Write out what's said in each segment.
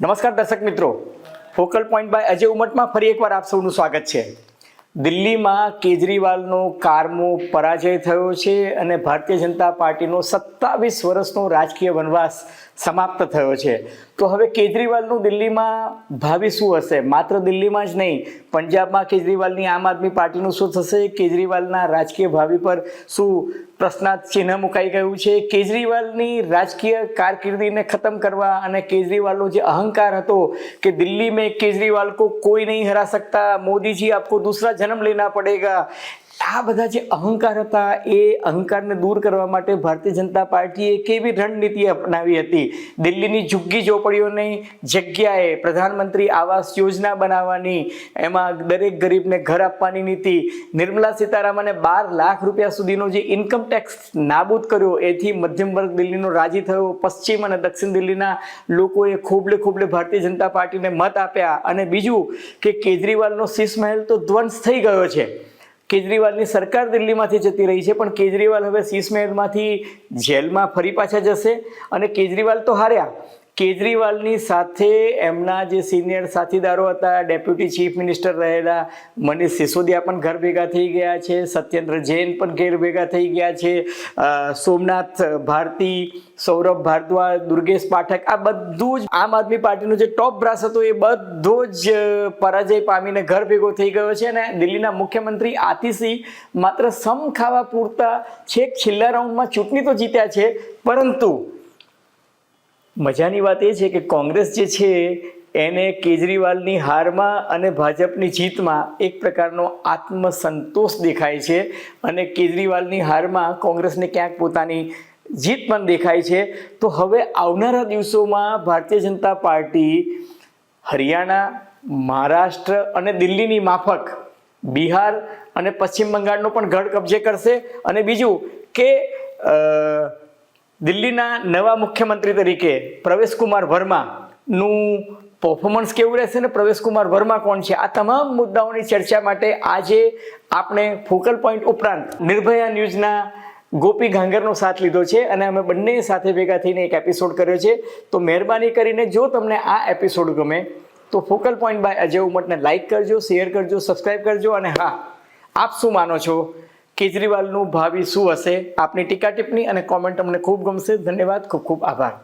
નમસ્કાર દર્શક મિત્રો, ફોકલ પોઈન્ટ બાય અજય ઉમટમાં ફરી એકવાર આપ સૌનું સ્વાગત છે. દિલ્હીમાં કેજરીવાલનો કારમો પરાજય થયો છે અને ભારતીય જનતા પાર્ટીનો 27 વર્ષનો રાજકીય વનવાસ સમાપ્ત થયો છે. તો હવે કેજરીવાલનું દિલ્હીમાં ભાવિ શું હશે? માત્ર દિલ્હીમાં જ નહીં, પંજાબમાં કેજરીવાલની આમ આદમી પાર્ટીનું શું થશે? કેજરીવાલના રાજકીય ભાવિ પર શું પ્રશ્નાર્થ ચિહ્ન મુકાઈ ગયું છે? કેજરીવાલની રાજકીય કારકિર્દીને ખતમ કરવા અને કેજરીવાલનો જે અહંકાર હતો કે દિલ્હી में केजरीवाल को कोई नहीं हरा सकता, मोदी जी आपको दूसरा जन्म लेना पड़ेगा, આ બધા જે અહંકાર હતા એ અહંકારને દૂર કરવા માટે ભારતીય જનતા પાર્ટીએ કેવી રણનીતિ અપનાવી હતી? દિલ્હીની ઝુગ્ગી ઝોપડીઓની જગ્યાએ પ્રધાનમંત્રી આવાસ યોજના બનાવવાની, એમાં દરેક ગરીબને ઘર આપવાની નીતિ, નિર્મલા સીતારામને 12 લાખ રૂપિયા સુધીનો જે ઇન્કમ ટેક્સ નાબૂદ કર્યો, એથી મધ્યમ વર્ગ દિલ્હીનો રાજી થયો. પશ્ચિમ અને દક્ષિણ દિલ્હીના લોકોએ ખોબલે ખોબલે ભારતીય જનતા પાર્ટીને મત આપ્યા. અને બીજું કે કેજરીવાલનો શીશ મહેલ તો ધ્વંસ થઈ ગયો છે. કેજરીવાલની સરકાર દિલ્હીમાંથી જતી રહી છે, પણ કેજરીવાલ હવે શીશ મહેલમાંથી જેલમાં ફરી પાછા જશે. અને કેજરીવાલ તો હાર્યા. કેજરીવાલની સાથે એમના જે સિનિયર સાથીદારો હતા, ડેપ્યુટી ચીફ મિનિસ્ટર રહેલા મનીષ સિસોદિયા પણ ઘર ભેગા થઈ ગયા છે, સત્યેન્દ્ર જૈન પણ ઘેર ભેગા થઈ ગયા છે, સોમનાથ ભારતી, સૌરભ ભારદ્વાજ, દુર્ગેશ પાઠક, આ બધું જ આમ આદમી પાર્ટીનો જે ટોપ બ્રાસ હતો એ બધો જ પરાજય પામીને ઘર ભેગો થઈ ગયો છે. અને દિલ્હીના મુખ્યમંત્રી આતિશી માત્ર સમ ખાવા પૂરતા છેક છેલ્લા રાઉન્ડમાં ચૂંટણી તો જીત્યા છે, પરંતુ મજાની વાત એ છે કે કોંગ્રેસ જે છે એને કેજરીવાલની હારમાં અને ભાજપની જીતમાં એક પ્રકારનો આત્મસંતોષ દેખાય છે. અને કેજરીવાલની હારમાં કોંગ્રેસને ક્યાંક પોતાની જીત પણ દેખાય છે. તો હવે આવનારા દિવસોમાં ભારતીય જનતા પાર્ટી હરિયાણા, મહારાષ્ટ્ર અને દિલ્હીની માફક બિહાર અને પશ્ચિમ બંગાળનો પણ ગઢ કબજે કરશે. અને બીજું કે દિલ્હીના નવા મુખ્યમંત્રી તરીકે પ્રવેશકુમાર વર્માનું પરફોર્મન્સ કેવું રહેશે ને પ્રવેશકુમાર વર્મા કોણ છે, આ તમામ મુદ્દાઓની ચર્ચા માટે આજે આપણે ફોકલ પોઈન્ટ ઉપરાંત નિર્ભયા ન્યૂઝના ગોપી ઘાંગરનો સાથ લીધો છે અને અમે બંને સાથે ભેગા થઈને એક એપિસોડ કર્યો છે. તો મહેરબાની કરીને જો તમને આ એપિસોડ ગમે તો ફોકલ પોઈન્ટ બાય અજય ઉમટને લાઇક કરજો, શેર કરજો, સબસ્ક્રાઈબ કરજો. અને હા, આપ શું માનો છો? કેજરીવાલનું ભાવિ શું હશે? આપની ટીકા ટિપ્પણી અને કોમેન્ટ અમને ખૂબ ગમશે. ધન્યવાદ, ખૂબ ખૂબ આભાર.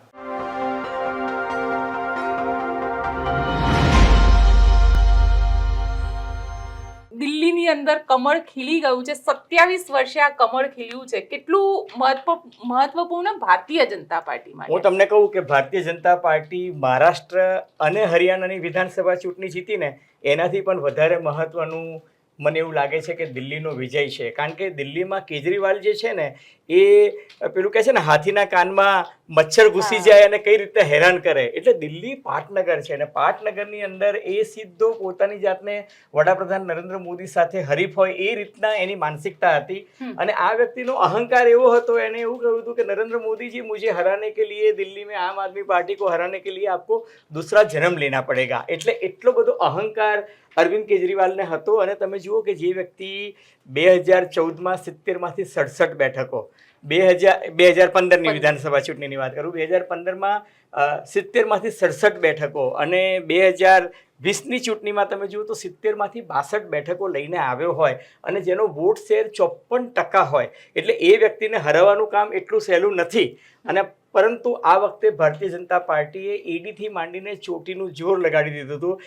દિલ્હીની અંદર કમળ ખીલી ગયું છે. 27 વર્ષે આ કમળ ખીલ્યું છે. કેટલું મહત્વપૂર્ણ ભારતીય જનતા પાર્ટી માટે? હું તમને કહું કે ભારતીય જનતા પાર્ટી મહારાષ્ટ્ર અને હરિયાણાની વિધાનસભા ચૂંટણી જીતીને એનાથી પણ વધારે મહત્વનું મને એવું લાગે છે કે દિલ્હીનો વિજય છે. કારણ કે દિલ્હીમાં કેજરીવાલ જે છે ને એ પેલું કહે છે ને હાથીના કાનમાં મચ્છર ઘૂસી જાય અને કઈ રીતે હેરાન કરે, એટલે દિલ્હી પાટનગર છે. અને પાટનગરની અંદર એ સીધો પોતાની જાતને વડાપ્રધાન નરેન્દ્ર મોદી સાથે હરીફ હોય એ રીતના એની માનસિકતા હતી. અને આ વ્યક્તિનો અહંકાર એવો હતો, એને એવું કહ્યું હતું કે નરેન્દ્ર મોદીજી મુझे હરાને કે लिए દિલ્હી में આમ આદમી પાર્ટી को हराने के लिए आपको दूसरा जन्म लेना पड़ेगा. એટલે એટલો બધો અહંકાર અરવિંદ કેજરીવાલને હતો. અને તમે જુઓ કે જે વ્યક્તિ 2014માં 70માંથી 67 બેઠકો, 2015ની વિધાનસભા ચૂંટણીની વાત કરું, 2015માં 70માંથી 67 બેઠકો અને 2020ની ચૂંટણીમાં તમે જુઓ તો 70માંથી 62 બેઠકો લઈને આવ્યો હોય અને જેનો વોટ શેર 54% હોય, એટલે એ વ્યક્તિને હરાવવાનું કામ એટલું સહેલું નથી. અને પરંતુ આ વખતે ભારતીય જનતા પાર્ટીએ ઈડીથી માંડીને ચોટીનું જોર લગાડી દીધું હતું.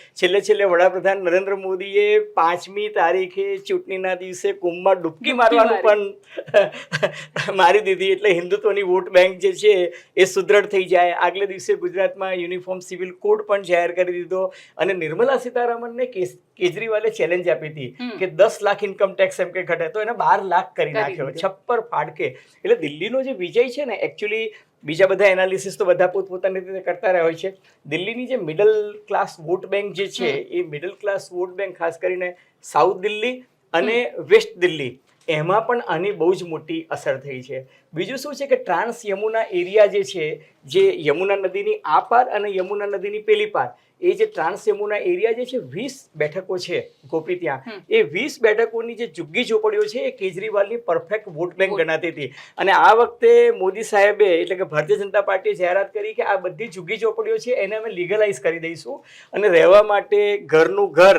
છેલ્લે વડાપ્રધાન નરેન્દ્ર મોદીએ 5મી તારીખે ચૂંટણીના દિવસે કુંભમાં ડૂબકી મારવાનું પણ મારી દીધી. એટલે હિન્દુત્વની વોટ બેંક જે છે એ સુદૃઢ થઈ જાય. આગલે દિવસે ગુજરાતમાં યુનિફોર્મ સિવિલ કોડ પણ જાહેર કરી દીધો. અને નિર્મલા સીતારામનને કેજરીવાલે ચેલેન્જ આપી હતી કે 10 લાખ ઇન્કમ ટેક્સ એમ કે ઘટે તો એને 12 લાખ કરી નાખ્યો, છપ્પર ફાડકે. એટલે દિલ્હીનો જે વિજય છે ને, એકચ્યુઅલી બીજા બધા એનાલિસિસ તો બધા પોતપોતાની રીતે કરતા રહ્યા હોય છે. દિલ્હીની જે મિડલ ક્લાસ વોટ બેંક જે છે એ મિડલ ક્લાસ વોટ બેંક ખાસ કરીને સાઉથ દિલ્હી અને વેસ્ટ દિલ્હી એમાં પણ આની બહુ જ મોટી અસર થઈ છે. બીજું શું છે કે ટ્રાન્સ યમુના એરિયા જે છે, જે યમુના નદીની આ પાર અને યમુના નદીની પેલી પાર, એ જે ટ્રાન્સ યમુના એરિયા જે છે 20 બેઠકો છે ગોપી ત્યાં, એ 20 બેઠકોની જે ઝુગ્ગી ઝોપડીઓ છે એ કેજરીવાલની પરફેક્ટ વોટ બેંક ગણાતી હતી. અને આ વખતે મોદી સાહેબે એટલે કે ભારતીય જનતા પાર્ટીએ જાહેરાત કરી કે આ બધી ઝુગ્ગી ઝોપડીઓ છે એને અમે લીગલાઇઝ કરી દઈશું અને રહેવા માટે ઘરનું ઘર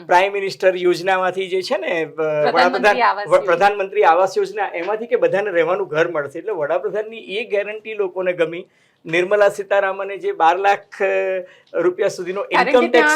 પ્રાઇમ મિનિસ્ટર યોજનામાંથી જે છે ને પ્રધાનમંત્રી આવાસ યોજના, એમાંથી કે બધાને રહેવાનું ઘર મળશે. એટલે વડાપ્રધાનની એ ગેરંટી લોકોને ગમી. નિર્મલા સીતારામને જે 12 લાખ રૂપિયા સુધીનો ઇન્કમ ટેક્સ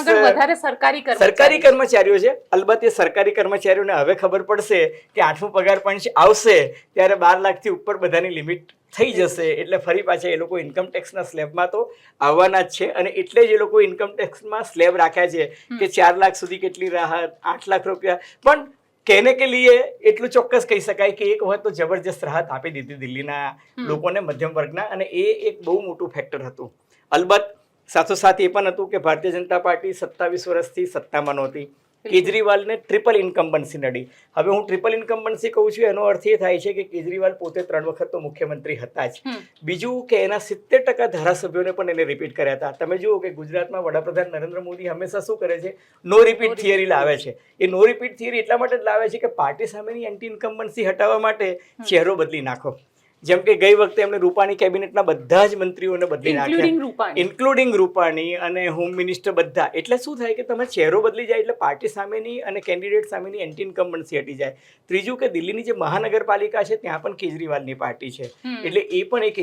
સરકારી કર્મચારીઓ છે, અલબત્ત એ સરકારી કર્મચારીઓને હવે ખબર પડશે કે 8મો પગાર પંચ આવશે ત્યારે 12 લાખથી ઉપર બધાની લિમિટ થઈ જશે. એટલે ફરી પાછા એ લોકો ઇન્કમ ટેક્સના સ્લેબમાં તો આવવાના જ છે. અને એટલે જ એ લોકો ઇન્કમ ટેક્સમાં સ્લેબ રાખ્યા છે કે 4 લાખ સુધી કેટલી રાહત, 8 લાખ રૂપિયા. પણ કહેને કે લીએ એટલું ચોક્કસ કહી શકાય કે એક વખત તો જબરજસ્ત રાહત આપી દીધી દિલ્હીના લોકોને, મધ્યમ વર્ગના, અને એ એક બહુ મોટું ફેક્ટર હતું. અલબત્ત સાથોસાથ એ પણ હતું કે ભારતીય જનતા પાર્ટી 27 વર્ષથી સત્તામાં નહોતી. કેજરીવાલને ટ્રિપલ ઇન્કમ્બન્સી નડી. હવે હું ટ્રિપલ ઇન્કમ્બન્સી કહું છું એનો અર્થ એ થાય છે કે કેજરીવાલ પોતે 3 વખત તો મુખ્યમંત્રી હતા જ. બીજું કે એના 70% ધારાસભ્યોને પણ એને રિપીટ કર્યા હતા. તમે જુઓ કે ગુજરાતમાં વડાપ્રધાન નરેન્દ્ર મોદી હંમેશા શું કરે છે, નો રિપીટ થિયરી લાવે છે. એ નો રિપીટ થિયરી એટલા માટે જ લાવે છે કે પાર્ટી સામેની એન્ટી ઇન્કમ્બન્સી હટાવવા માટે ચહેરો બદલી નાખો. જેમ કે ગઈ વખતે એમને રૂપાણી કેબિનેટના બધા જ મંત્રીઓને બદલી નાખ્યા, ઇન્ક્લુડિંગ રૂપાણી અને હોમ મિનિસ્ટર બધા. એટલે શું થાય કે તમે ચહેરો બદલી જાય એટલે પાર્ટી સામેની અને કેન્ડિડેટ સામેની એન્ટી ઇન્કમ્બન્સી હટી જાય. ત્રીજું કે દિલ્હીની જે મહાનગરપાલિકા છે ત્યાં પણ કેજરીવાલની પાર્ટી છે, એટલે એ પણ એક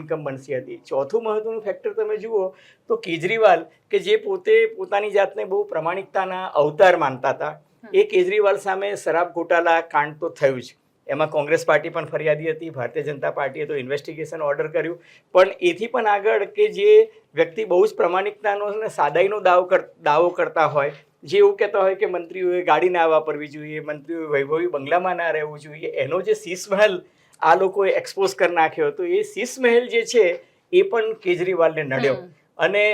ઇન્કમ્બન્સી હતી. ચોથું મહત્વનું ફેક્ટર તમે જુઓ તો કેજરીવાલ કે જે પોતે પોતાની જાતને બહુ પ્રમાણિકતાના અવતાર માનતા હતા, એ કેજરીવાલ સામે શરાબ ગોટાલા કાંડ તો થયું જ. એમાં કોંગ્રેસ પાર્ટી પણ ફરિયાદી હતી, ભારતીય જનતા પાર્ટીએ તો ઇન્વેસ્ટિગેશન ઓર્ડર કર્યું. પણ એથી પણ આગળ કે જે વ્યક્તિ બહુ જ પ્રમાણિકતાનો અને સાદાઈનો દાવો કરતા હોય, જે એવું કહેતા હોય કે મંત્રીઓએ ગાડી ના વાપરવી જોઈએ, મંત્રીઓએ વૈભવી બંગલામાં ના રહેવું જોઈએ, એનો જે શીશ મહેલ આ લોકોએ એક્સપોઝ કરી નાખ્યો હતો, એ શીશ મહેલ જે છે એ પણ કેજરીવાલને નડ્યો. અને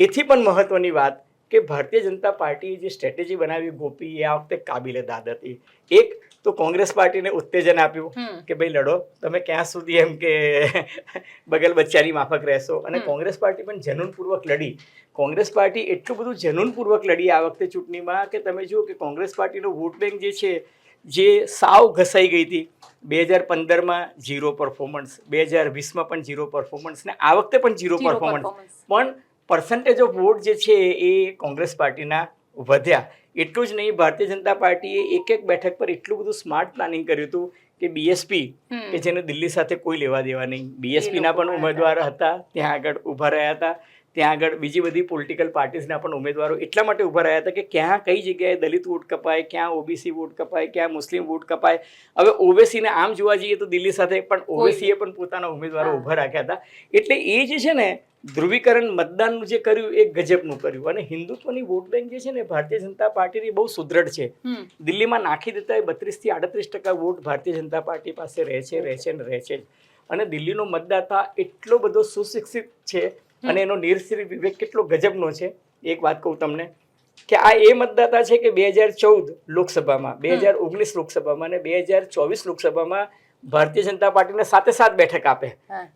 એથી પણ મહત્વની વાત કે ભારતીય જનતા પાર્ટીએ જે સ્ટ્રેટેજી બનાવી ગોપી, એ આ વખતે કાબિલે દાદ હતી. એક તો કોંગ્રેસ પાર્ટીને ઉત્તેજન આપ્યું કે ભાઈ લડો, તમે ક્યાં સુધી એમ કે બગલ બચ્ચાની માફક રહેશો. અને કોંગ્રેસ પાર્ટી પણ જનૂનપૂર્વક લડી. કોંગ્રેસ પાર્ટી એટલું બધું જનૂનપૂર્વક લડી આ વખતે ચૂંટણીમાં કે તમે જુઓ કે કોંગ્રેસ પાર્ટીનો વોટ બેંક જે છે જે સાવ ઘસાઈ ગઈ હતી. 2015માં 0 પરફોર્મન્સ, 2020માં પણ 0 પરફોર્મન્સ, ને આ વખતે પણ 0 પરફોર્મન્સ. પણ પર્સન્ટેજ ઓફ વોટ જે છે એ કોંગ્રેસ પાર્ટીના વધ્યા. એટલું જ નહીં, ભારતીય જનતા પાર્ટીએ એક બેઠક પર એટલું બધું સ્માર્ટ પ્લાનિંગ કર્યું હતું કે બીએસપી કે જેને દિલ્હી સાથે કોઈ લેવા દેવા નહીં, બીએસપીના પણ ઉમેદવાર હતા ત્યાં આગળ ઊભા રહ્યા હતા. ત્યાં આગળ બીજી બધી પોલિટિકલ પાર્ટીઝના પણ ઉમેદવારો એટલા માટે ઊભા રહ્યા હતા કે ક્યાં કઈ જગ્યાએ દલિત વોટ કપાય, ક્યાં ઓબીસી વોટ કપાય, ક્યાં મુસ્લિમ વોટ કપાય. હવે ઓવેસીને આમ જોવા જઈએ તો દિલ્હી સાથે પણ ઓવેસીએ પણ પોતાના ઉમેદવારો ઊભા રાખ્યા હતા. એટલે એ જે છે ને ધ્રુવીકરણ મતદાનનું જે કર્યું એ ગજબનું કર્યું. અને હિન્દુત્વની વોટ બેંક જે છે ને ભારતીય જનતા પાર્ટીની બહુ સુદ્રઢ છે. દિલ્હીમાં નાખી દેતા 32 થી 38% વોટ ભારતીય જનતા પાર્ટી પાસે રહે છે. અને દિલ્હીનો મતદાતા એટલો બધો સુશિક્ષિત છે અને એનો નિર્શ્રી વિવેક કેટલો ગજબનો છે. એક વાત કહું તમને કે આ એ મતદાતા છે કે 2014 લોકસભામાં, 2019 લોકસભામાં અને 2024 લોકસભામાં ભારતીય જનતા પાર્ટીને 7 બેઠક આપે,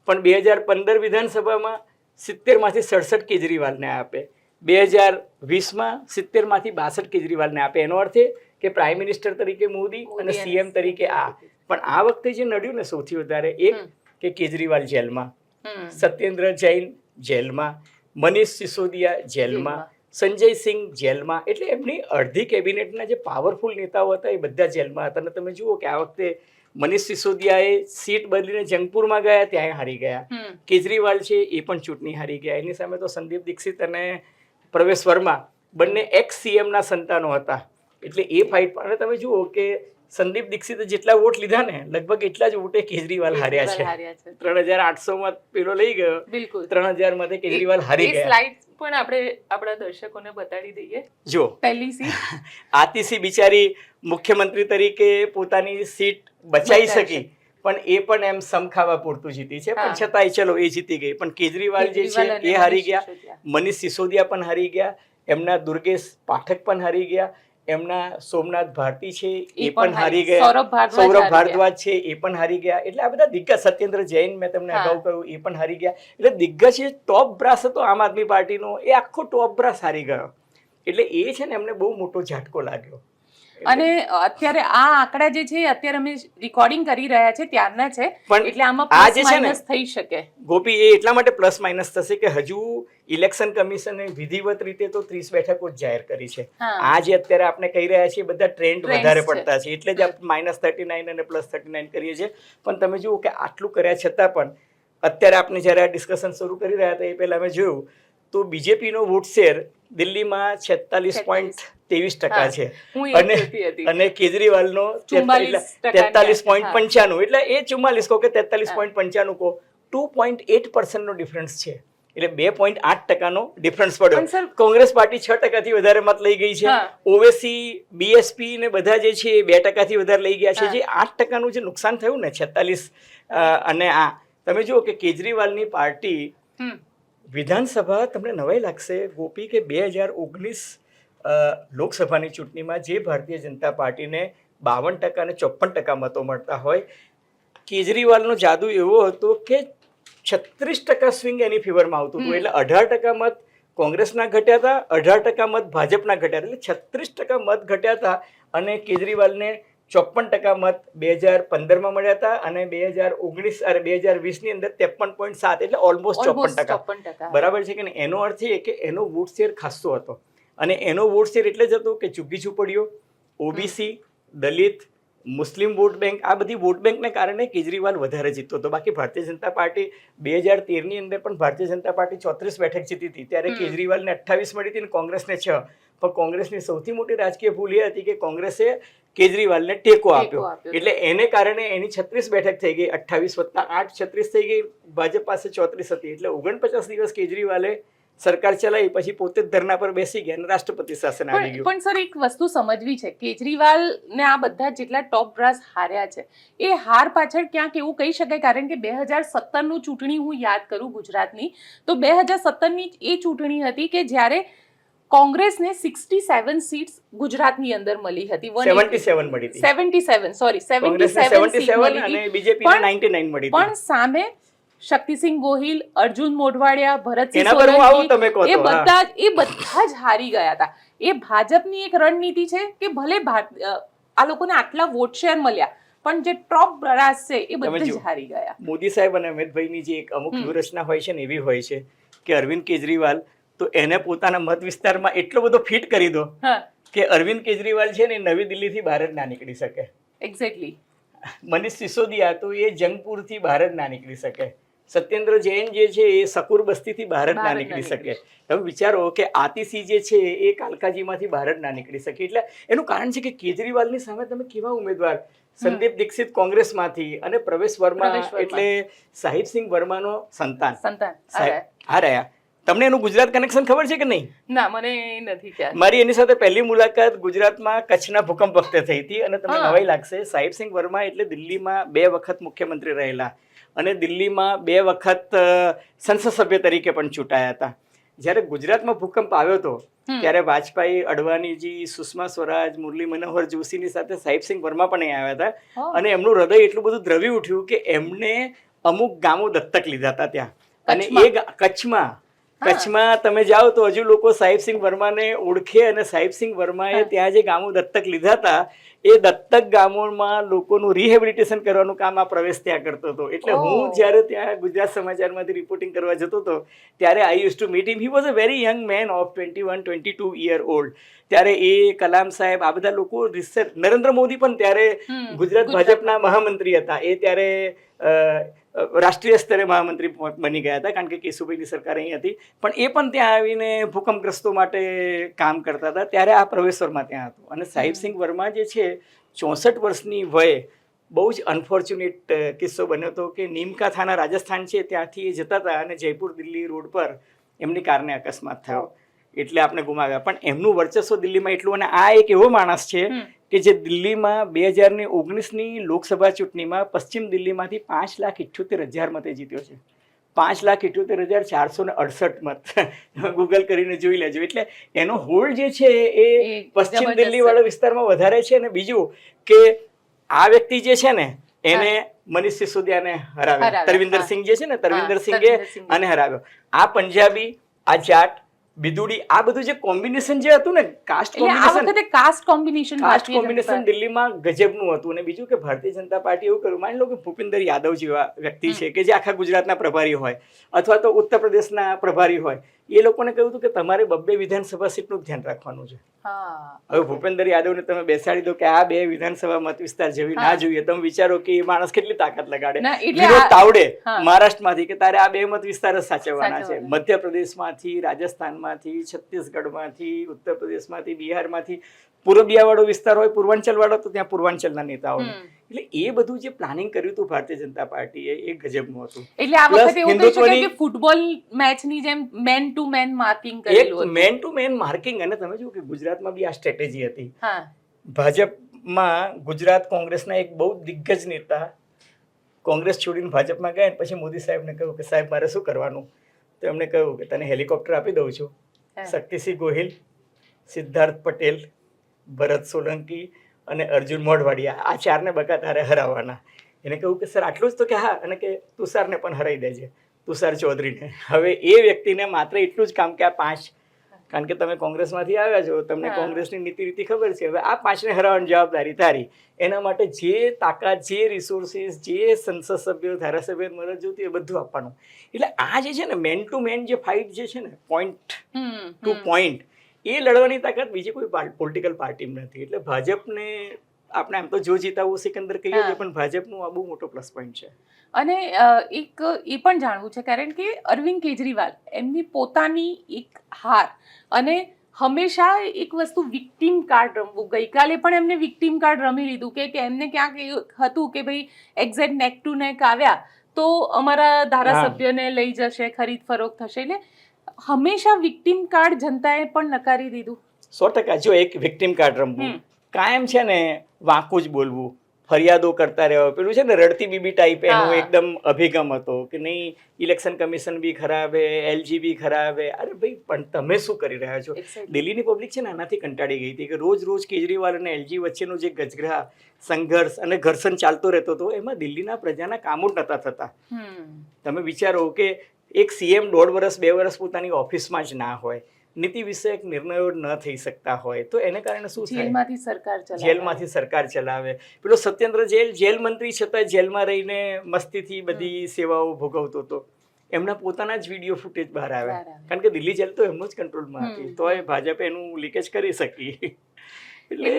પણ 2015 વિધાનસભામાં 70માંથી 67 કેજરીવાલને આપે, 2020માં 70માંથી 62 કેજરીવાલને આપે. એનો અર્થ એ કે પ્રાઇમ મિનિસ્ટર તરીકે મોદી અને સીએમ તરીકે આ. પણ આ વખતે જે નડ્યું ને સૌથી વધારે, એક કે કેજરીવાલ જેલમાં, સત્યેન્દ્ર જૈન જેલમાં, મનીષ સિસોદિયા જેલમાં, સંજય સિંહ જેલમાં. એટલે એમની અડધી કેબિનેટના જે પાવરફુલ નેતાઓ હતા એ બધા જેલમાં હતા. અને તમે જુઓ કે આ વખતે મનીષ સિસોદિયાએ સીટ બદલીને જંગપુરમાં ગયા, ત્યાં હારી ગયા. કેજરીવાલ છે એ પણ ચૂંટણી હારી ગયા. એની સામે તો સંદીપ દીક્ષિત અને પ્રવેશ વર્મા બંને એક્સ સીએમના સંતાનો હતા. એટલે એ ફાઇટ. અને તમે જુઓ કે સંદીપ દીક્ષિતે જેટલા વોટ લીધા ને લગભગ એટલા જ વોટે કેજરીવાલ હાર્યા છે. 3800માં પેલો લઈ ગયો, 3000માંથી કેજરીવાલ હારી ગયા. સ્લાઇડ પણ આપણે આપણા દર્શકોને બતાડી દઈએ. જો પહેલી સીટ આતિશી બિચારી મુખ્યમંત્રી તરીકે પોતાની સીટ બચાવી શકી, પણ એ પણ એમ સમખાવા પૂરતું જીતી છે. પણ છતાંય ચલો એ જીતી ગઈ. પણ કેજરીવાલ જે છે એ હારી ગયા, મનીષ સિસોદિયા પણ હારી ગયા, એમના દુર્ગેશ પાઠક પણ હારી ગયા. એમના સોમનાથ ભારતી છે એ એ પણ હારી ગયા, સૌરભ ભારદ્વાજ છે એ પણ હારી ગયા. એટલે આ બધા દિગ્ગજ, સત્યેન્દ્ર જૈન મેં તમને હા. અગાઉ કહ્યું એ પણ હારી ગયા. એટલે દિગ્ગજ એ ટોપ બ્રાસ હતો આમ આદમી પાર્ટીનો, એ આખો ટોપ બ્રાસ હારી ગયો. એટલે એ છે ને એમને બહુ મોટો ઝાટકો લાગ્યો. અને અત્યારે આ આંકડા જે છે અત્યારે અમે રેકોર્ડિંગ કરી રહ્યા છે ત્યારના છે, પણ એટલે આમાં આ પ્લસ જે છે ને, માઇનસ થઈ શકે. ગોપી, એ એટલા માટે પ્લસ માઇનસ થશે કે હજુ ઇલેક્શન કમિશને વિધિવત રીતે તો 30 બેઠકો જ જાહેર કરી છે. હા. આ જે અત્યારે આપણે કહી રહ્યા છીએ બધા ટ્રેન્ડ Trends વધારે છે. પડતા છે, એટલે જ આપણે -39 અને +39 કરીએ છીએ. પણ તમે જુઓ કે આટલું કર્યા છતાં પણ અત્યારે આપણે જ્યારે આ ડિસ્કશન શરૂ કરી રહ્યા હતા એ પહેલા અમે જોયું તો બીજેપીનો વોટ શેર દિલ્હીમાં 46.23% છે, હું એ અને જોતી હતી. અને કેજરીવાલનો 43.95, એટલે એ 44 કહો કે 43.95 કહો, 2.8% નો ડિફરન્સ છે. એટલે 2.8% ડિફરન્સ પણ પડ્યો. સર, કોંગ્રેસ પાર્ટી 6% વધારે મત લઈ ગઈ છે. હા. ઓવેસી, બીએસપી ને બધા જે છે એ 2% વધારે લઈ ગયા છે. હા. જે 8% જે નુકસાન થયું ને 46 અને આ તમે જુઓ કે કેજરીવાલની પાર્ટી હમ, વિધાનસભા, તમને નવાઈ લાગશે ગોપી, કે 2019 લોકસભાની ચૂંટણીમાં જે ભારતીય જનતા પાર્ટીને 52% અને 54% મતો મળતા હોય, કેજરીવાલનો જાદુ એવો હતો કે 36% સ્વિંગ એની ફેવરમાં આવતું હતું. એટલે 18% મત કોંગ્રેસના ઘટ્યા હતા, 18% મત ભાજપના ઘટ્યા હતા, એટલે 36% મત ઘટ્યા હતા. અને કેજરીવાલને 54% મત 2015માં મળ્યા હતા અને 2020 ની અંદર 53.7, એટલે ઓલમોસ્ટ 54%. 54%. બરાબર છે કે નહીં? એનો અર્થ એ કે એનો વોટ શેર ખાસો હતો. અને એનો વોટ શેર એટલે જ હતો કે ઝુગ્ગી ઝૂંપડીઓ, ઓબીસી, દલિત, મુસ્લિમ વોટ બેંક, આ બધી વોટ બેંકને કારણે કેજરીવાલ વધારે જીતતો હતો. બાકી ભારતીય જનતા પાર્ટી 2013ની અંદર પણ ભારતીય જનતા પાર્ટી 34 બેઠક જીતી હતી, ત્યારે કેજરીવાલને 28 મળી હતી અને કોંગ્રેસને 6. પણ કોંગ્રેસની સૌથી મોટી રાજકીય ભૂલ એ હતી કે કોંગ્રેસે કેજરીવાલને ટેકો આપ્યો, એટલે એને કારણે એની 36 બેઠક થઈ ગઈ, 28 + 8 36 થઈ ગઈ. ભાજપ પાસે 34 હતી. એટલે 49 દિવસ કેજરીવાલે સરકાર ચલાવી, પછી પોતે જ ધરના પર બેસી ગયા અને રાષ્ટ્રપતિ શાસન આવી ગયું. પણ સર, એક વસ્તુ સમજવી છે, કેજરીવાલ ને આ બધા જેટલા ટોપ બ્રાસ હાર્યા છે, એ હાર પાછળ ક્યાંક એવું કહી શકાય, કારણ કે 2017 નું ચૂંટણી હું યાદ કરું ગુજરાતની, તો 2017ની એ ચૂંટણી હતી કે જ્યારે કોંગ્રેસને 67 સીટ્સ ગુજરાતની અંદર મળી હતી. 77 મળી હતી. 77, સોરી, 77 સીટ મળી અને હતી. બીજેપીને 99 મળી હતી. પણ સામે શક્તિસિંહ ગોહિલ, અર્જુન મોઢવાડિયા, ભરતસિંહ એના પર હું આવું તમે કહો સોલંકી, તો, એ બધા જ હારી ગયા હતા. એ ભાજપની એક રણનીતિ છે કે ભલે આ લોકોને આટલા વોટ શેર મળ્યા, પણ જે ટોપ બ્રાસ છે એ બધા જ હારી ગયા. મોદી સાહેબ અને અમિતભાઈની જે એક અમુક વ્યૂહરચના હોય છે ને, એવી હોય છે કે અરવિંદ કેજરીવાલ તો એને પોતાના મત વિસ્તારમાં એટલો બધો ફિટ કરી દો કે અરવિંદ કેજરીવાલ છે ને નવી દિલ્હીથી બહાર જ ના નીકળી શકે. એક્ઝેક્ટલી. મનીષ સિસોદિયા તો એ જંગપુરથી બહાર જ ના નીકળી શકે. સત્યેન્દ્ર જૈન જે છે એ શકુર બસ્તીથી બહાર જ ના નીકળી શકે. તમે વિચારો કે આતિશી જે છે એ કાલકાજીમાંથી બહાર જ ના નીકળી શકે. એટલે એનું કારણ છે કે કેજરીવાલની સામે તમે કેવા ઉમેદવાર, સંદીપ દીક્ષિત કોંગ્રેસમાંથી અને પ્રવેશ વર્મા એટલે સાહિબસિંહ વર્માનો સંતાન આ રહ્યા. તમને એનું ગુજરાત કનેક્શન ખબર છે કે નહીં? ના, મને નથી ખ્યાલ. મારી એની સાથે પહેલી મુલાકાત ગુજરાતમાં કચ્છના ભૂકંપ વખતે થઈ હતી. અને તમને નવાઈ લાગશે, સાહિબસિંહ વર્મા એટલે દિલ્હીમાં 2 વખત મુખ્યમંત્રી રહેલા અને દિલ્હીમાં 2 વખત સંસદ સભ્ય તરીકે પણ ચૂંટાયા હતા. જ્યારે ગુજરાતમાં ભૂકંપ આવ્યો હતો ત્યારે વાજપેયી, અડવાણીજી, સુષ્મા સ્વરાજ, મુરલી મનોહર જોશીની સાથે સાહિબસિંહ વર્મા પણ અહીં આવ્યા હતા. અને એમનું હૃદય એટલું બધું દ્રવી ઉઠ્યું કે એમને અમુક ગામો દત્તક લીધા હતા ત્યાં. અને એ કચ્છમાં તમે જાઓ તો હજુ લોકો સાહિબસિંહ વર્માને ઓળખે. અને સાહિબસિંહ વર્માએ ત્યાં જે ગામો દત્તક લીધા હતા એ દત્તક ગામોમાં લોકોનું રિહેબિલિટેશન કરવાનું કામ આ પ્રવેશ ત્યાં કરતો હતો. એટલે હું જ્યારે ત્યાં ગુજરાત સમાચારમાંથી રિપોર્ટિંગ કરવા જતો હતો ત્યારે I use to meet him. He was a very young man of 21-22 year old. ત્યારે એ કલામ સાહેબ, આ બધા લોકો રિસર્ચ, નરેન્દ્ર મોદી પણ ત્યારે ગુજરાત ભાજપના મહામંત્રી હતા. એ ત્યારે રાષ્ટ્રીય સ્તરે મહામંત્રી બની ગયા હતા, કારણ કે કેશુભાઈની સરકાર અહીં હતી. પણ એ પણ ત્યાં આવીને ભૂકંપગ્રસ્તો માટે કામ કરતા હતા. ત્યારે આ પ્રવેશ વર્મા ત્યાં હતો. અને સાહિબસિંહ વર્મા જે છે 64 વર્ષની વયે બહુ જ અનફોર્ચ્યુનેટ કિસ્સો બન્યો હતો કે નીમકા થાના રાજસ્થાન છે ત્યાંથી એ જતા હતા અને જયપુર દિલ્હી રોડ પર એમની કારને અકસ્માત થયો. એટલે આપણે ગુમાવ્યા. પણ એમનું વર્ચસ્વ દિલ્હીમાં એટલું. અને આ એક એવો માણસ છે કે જે દિલ્હીમાં 2019ની લોકસભા ચૂંટણીમાં પશ્ચિમ દિલ્હીમાંથી 5,78,000 મતે જીત્યો છે. 5,78,468 મત. તમે ગૂગલ કરીને જોઈ લેજો. એટલે એનો હોલ્ડ જે છે એ પશ્ચિમ જબરદસ્ત દિલ્હી વાળા વિસ્તારમાં વધારે છે. અને બીજું કે આ વ્યક્તિ જે છે ને એને મનીષ સિસોદિયાને હરાવ્યો. તરવિંદર સિંહ જે છે ને તરવિંદર સિંઘે આને હરાવ્યો. આ પંજાબી, આ જાટ, બિદુડી, આ બધું જે કોમ્બિનેશન જે હતું ને કાસ્ટ કોમ્બિનેશન દિલ્હીમાં ગજબનું હતું. અને બીજું કે ભારતીય જનતા પાર્ટી એવું કર્યું, માની લો કે ભૂપેન્દ્ર યાદવ જેવા વ્યક્તિ છે કે જે આખા ગુજરાતના પ્રભારી હોય અથવા તો ઉત્તર પ્રદેશના પ્રભારી હોય, એ લોકોને કહ્યું હતું કે તમારે 2 વિધાનસભા સીટનું ધ્યાન રાખવાનું છે. હવે ભૂપેન્દ્ર યાદવને તમે બેસાડી દો કે આ 2 વિધાનસભા મત વિસ્તાર જેવી ના જોઈએ, તમે વિચારો કે એ માણસ કેટલી તાકાત લગાડે. વિનોદ તાવડે મહારાષ્ટ્રમાંથી કે તારે આ 2 મત વિસ્તાર જ સાચવવાના છે. મધ્યપ્રદેશમાંથી, રાજસ્થાનમાંથી, છત્તીસગઢમાંથી, ઉત્તર પ્રદેશમાંથી, બિહારમાંથી, પૂર્વિયા વાળો વિસ્તાર હોય, પૂર્વાંચલ વાળો, તો ત્યાં પૂર્વાંચલના નેતાઓ. એટલે એ બધું જે પ્લાનિંગ કર્યું હતું ભારતીય જનતા પાર્ટીએ એ ગજબનું હતું. એટલે આ વખતે એવું કહી શકાય કે ફૂટબોલ મેચની જેમ મેન ટુ મેન માર્કિંગ કરેલું હતું. Man to man marking. અને તમે જુઓ કે ગુજરાતમાં બી આ સ્ટ્રેટેજી હતી. ભાજપમાં ગુજરાત કોંગ્રેસના એક બહુ દિગ્ગજ નેતા કોંગ્રેસ છોડીને ભાજપમાં ગયા, પછી મોદી સાહેબને કહ્યું કે સાહેબ મારે શું કરવાનું? તો એમણે કહ્યું કે તને હેલિકોપ્ટર આપી દઉં છું, શક્તિસિંહ ગોહિલ, સિદ્ધાર્થ પટેલ, ભરત સોલંકી અને અર્જુન મોઢવાડિયા, આ 4ને બકા તારે હરાવવાના. એને કહ્યું કે સર આટલું જ? તો કે હા. અને કે તુષારને પણ હરાવી દેજે, તુષાર ચૌધરીને. હવે એ વ્યક્તિને માત્ર એટલું જ કામ કે આ 5, કારણ કે તમે કોંગ્રેસમાંથી આવ્યા છો, તમને કોંગ્રેસની નીતિ રીતિ ખબર છે, હવે આ 5ને હરાવવાની જવાબદારી તારી. એના માટે જે તાકાત, જે રિસોર્સિસ, જે સંસદ સભ્યો, ધારાસભ્ય મદદ જોતી એ બધું આપવાનું. એટલે આ જે છે ને મેન ટુ મેન જે ફાઇટ જે છે ને, પોઈન્ટ ટુ પોઈન્ટ, એ લડવાની તાકાત બીજી કોઈ પોલિટિકલ પાર્ટીમાં નથી. એટલે ભાજપને આપણે આમ તો જો જીતાવું સિકંદર કહીએ છીએ, પણ ભાજપનું આ બહુ મોટો પ્લસ પોઈન્ટ છે. અને એક એ પણ જાણવું છે, કારણ કે અરવિંદ કેજરીવાલ એમની પોતાની એક હાર અને હંમેશા એક વસ્તુ વિક્ટીમ કાર્ડ રમવું. ગઈકાલે પણ એમને વિક્ટીમ કાર્ડ રમી લીધું કે એમને ક્યાંક એવું હતું કે ભાઈ એક્ઝેક્ટ નેક ટુ નેક આવ્યા તો અમારા ધારાસભ્યને લઈ જશે, ખરીદ ફરોખ થશે. એટલે હંમેશા વિક્ટીમ કાર્ડ જનતાએ પણ નકારી દીધું. 100%. જો એક વિક્ટીમ કાર્ડ રમવું, કાયમ છે ને વાંકું જ બોલવું, ફરિયાદો કરતા રહેવા, પેલું છે ને રડતી બીબી ટાઈપ એનો એકદમ અભિગમ હતો કે નહીં ઇલેક્શન કમિશન બી ખરાબ હે, એલજી બી ખરાબ હે. અરે ભાઈ પણ તમે શું કરી રહ્યા છો? દિલ્હીની પબ્લિક છે ને આનાથી કંટાળી ગઈ હતી કે રોજ રોજ કેજરીવાલ અને એલજી વચ્ચેનો જે ગજગરા, સંઘર્ષ અને ઘર્ષણ ચાલતો રહેતો હતો, એમાં દિલ્હીના પ્રજાના કામો જ નતા થતા. તમે વિચારો કે એક સીએમ 1.5 વર્ષ 2 વર્ષ પોતાની ઓફિસમાં જ ના હોય, નીતિ વિષયક નિર્ણયો ન થઈ શકતા હોય, તો એને કારણે શું થાય? જેલમાંથી સરકાર ચલાવે. પેલો સત્યેન્દ્ર જેલ મંત્રી છતાં જેલમાં રહીને મસ્તીથી બધી સેવાઓ ભોગવતો હતો. એમના પોતાના જ વિડીયો ફૂટેજ બહાર આવ્યા, કારણ કે દિલ્હી જેલ તો એમનો જ કંટ્રોલમાં હતી, તોય ભાજપે એનું લીકેજ કરી શકી. એટલે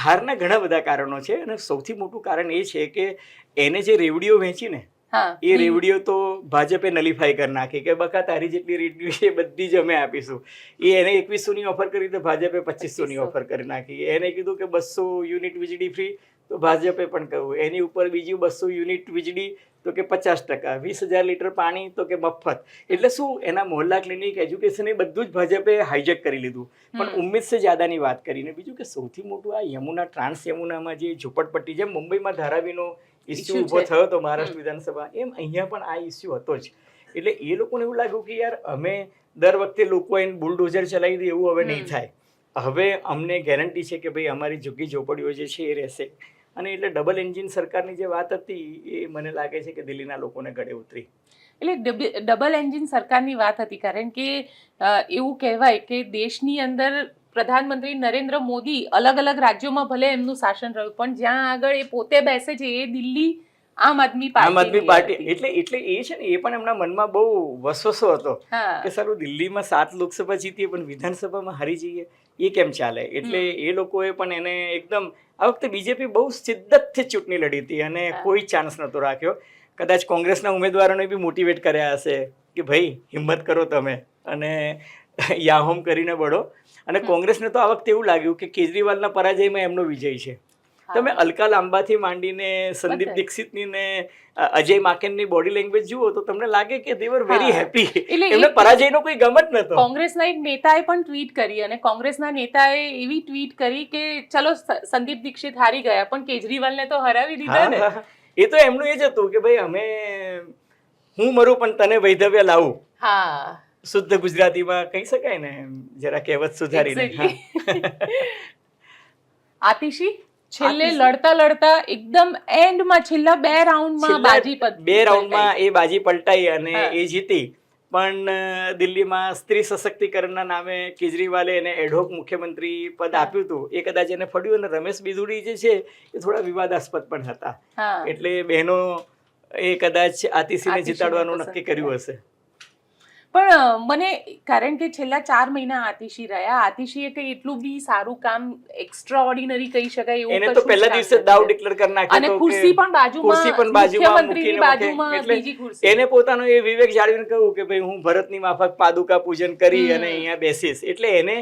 હારના ઘણા બધા કારણો છે, અને સૌથી મોટું કારણ એ છે કે એને જે રેવડીઓ વહેંચી ને, એ રેવડીઓ તો ભાજપે નલિફાઈ કરી નાખી કે બકા તારી જેટલી રેવડીઓ છે બધી જ અમે આપીશું. એને 2100ની ઓફર કરી તો ભાજપે 2500ની ઓફર કરી નાખી. એને કીધું કે 200 યુનિટ વીજળી ફ્રી, તો ભાજપે પણ કહ્યું. એની ઉપર બીજું 200 યુનિટ વીજળી તો કે 50%, 20,000 લીટર પાણી તો કે મફત. એટલે શું એના મોહલ્લા ક્લિનિક, એજ્યુકેશન એ બધું જ ભાજપે હાઈજેક કરી લીધું. પણ ઉમ્મીદ સે જ્યાદાની વાત કરીને બીજું કે સૌથી મોટું આ યમુના, ટ્રાન્સ યમુનામાં જે ઝુંપડપટ્ટી, જેમ મુંબઈમાં ધારાવીનો ઇસ્યુ ઉભો થયો હતો મહારાષ્ટ્ર વિધાનસભા, એમ અહીંયા પણ આ ઇસ્યુ હતો જ. એટલે એ લોકોને એવું લાગ્યું કે યાર અમે દર વખતે લોકો એને બુલડોઝર ચલાવી દે એવું હવે નહીં થાય. હવે અમને ગેરંટી છે કે ભાઈ અમારી ઝુગ્ગી ઝોપડીઓ જે છે એ રહેશે. અને એટલે ડબલ એન્જિન સરકારની જે વાત હતી એ મને લાગે છે કે દિલ્હીના લોકોને ગળે ઉતરી. એટલે ડબલ એન્જિન સરકારની વાત હતી, કારણ કે એવું કહેવાય કે દેશની અંદર પ્રધાનમંત્રી નરેન્દ્ર મોદી અલગ અલગ રાજ્યોમાં ભલે એમનું શાસન રહ્યું, પણ જ્યાં આગળ એ પોતે બેસે છે એ દિલ્હી આમ આદમી પાર્ટી. એટલે એ છે ને, એ પણ એમના મનમાં બહુ વસવસો હતો કે સારું દિલ્હીમાં 7 લોકસભા જીતીએ પણ વિધાનસભામાં હારી જઈએ, એ કેમ ચાલે? એટલે એ લોકોએ પણ એને એકદમ, આ વખતે બીજેપી બહુ શિદ્દતથી ચૂંટણી લડી હતી અને કોઈ ચાન્સ નહોતો રાખ્યો. કદાચ કોંગ્રેસના ઉમેદવારોને બી મોટિવેટ કર્યા હશે કે ભાઈ હિંમત કરો તમે અને યાહોમ કરીને બળો. અને કોંગ્રેસને તો આ વખતે એવું લાગ્યું કે કેજરીવાલના પરાજયમાં એમનો વિજય છે. તમે અલકા લાંબાથી માંડીને સંદીપ દીક્ષિતની ને અજય માકેનની બોડી લેંગ્વેજ જુઓ તો તમને લાગે કે દે વર વેરી હેપી. એમને પરાજયનો કોઈ ગમ જ નહોતો. કોંગ્રેસના એક નેતાએ પણ ટ્વીટ કરી, અને કોંગ્રેસના નેતાએ એવી ટ્વીટ કરી કે ચલો સંદીપ દીક્ષિત હારી ગયા પણ કેજરીવાલને તો હરાવી દીધા ને. એ તો એમનું એ જ હતું કે ભાઈ અમે હું મરું પણ તને વૈધવ્ય લાવું, હા શુદ્ધ ગુજરાતીમાં કહી શકાય ને, જરા કહેવત સુધારીને. Exactly. આતિશી છેલ્લે આતિશી. લડતા એકદમ એન્ડમાં છેલ્લા 2 રાઉન્ડમાં છેલ્લા બાજી 2 રાઉન્ડમાં એ બાજી પલટાઈ અને હા. એ જીતી. પણ દિલ્હીમાં સ્ત્રી સશક્તિકરણના નામે કેજરીવાલે એને એડહોક મુખ્યમંત્રી પદ હા. આપ્યું હતું, એ કદાચ એને ફળ્યું. અને રમેશ બિધુડી જે છે એ થોડા વિવાદાસ્પદ પણ હતા. હા એટલે બહેનો એ કદાચ આતિશીને આતિશીને જીતાડવાનું પસંદ નક્કી કર્યું હશે. પણ મને કારણ કે છેલ્લા 4 મહિના આતિશી રહ્યા, આતિશીએ કઈ એટલું બી સારું કામ એક્સ્ટ્રા ઓર્ડિનરી કહી શકાય એવું એને તો કશું જ પહેલા કામ દિવસે નથી દાવ કર્યું. ડિક્લેર કરી નાખ્યો અને હતો કે ખુરશી પણ ખુરશી પણ બાજુમાં બાજુમાં મુખ્યમંત્રીની મૂકીને બાજુમાં એટલે બીજી ખુરશી. એને પોતાનો એ વિવેક જાળવીને કહ્યું કે ભાઈ હું ભરતની માફક પાદુકા પૂજન કરી અને અહીંયા બેસીશ. એટલે એને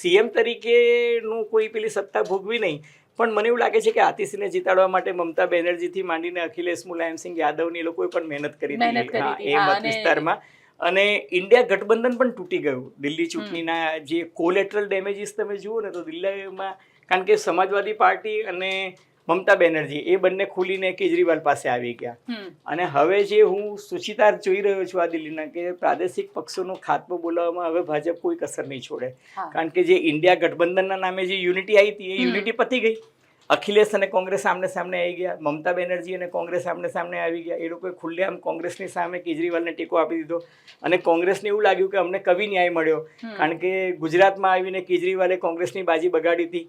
સીએમ તરીકેનું કોઈ પેલી સત્તા ભોગવી નહીં. પણ મને એવું લાગે છે કે આતિશીને જીતાડવા માટે મમતા બેનર્જીથી માંડીને અખિલેશ મુલાયમસિંહ યાદવ એ લોકોએ પણ મહેનત કરી મહેનત હતી કરી હતી, એ હા, મત વિસ્તારમાં. અને ઇન્ડિયા ગઠબંધન પણ તૂટી ગયું દિલ્હી ચૂંટણીના જે કોલેટરલ ડેમેજીસ તમે જુઓ ને તો દિલ્હીમાં, કારણ કે સમાજવાદી પાર્ટી અને મમતા બેનર્જી એ બંને ખુલીને કેજરીવાલ પાસે આવી ગયા. અને હવે જે હું સુચિતાર જોઈ રહ્યો છું આ દિલ્હીના, કે પ્રાદેશિક પક્ષોનો ખાત્મો બોલાવવામાં હવે ભાજપ કોઈ કસર નહીં છોડે. હા. કારણ કે જે ઇન્ડિયા ગઠબંધનના નામે જે યુનિટી આવી હતી એ યુનિટી પતી ગઈ. અખિલેશ અને કોંગ્રેસ સામને સામને આવી ગયા, મમતા બેનર્જી અને કોંગ્રેસ સામને સામને આવી ગયા. એ લોકોએ ખુલ્લેઆમ કોંગ્રેસની સામે કેજરીવાલને ટેકો આપી દીધો. અને કોંગ્રેસને એવું લાગ્યું કે અમને કવિ ન્યાય મળ્યો, કારણ કે ગુજરાતમાં આવીને કેજરીવાલે કોંગ્રેસની બાજી બગાડી હતી.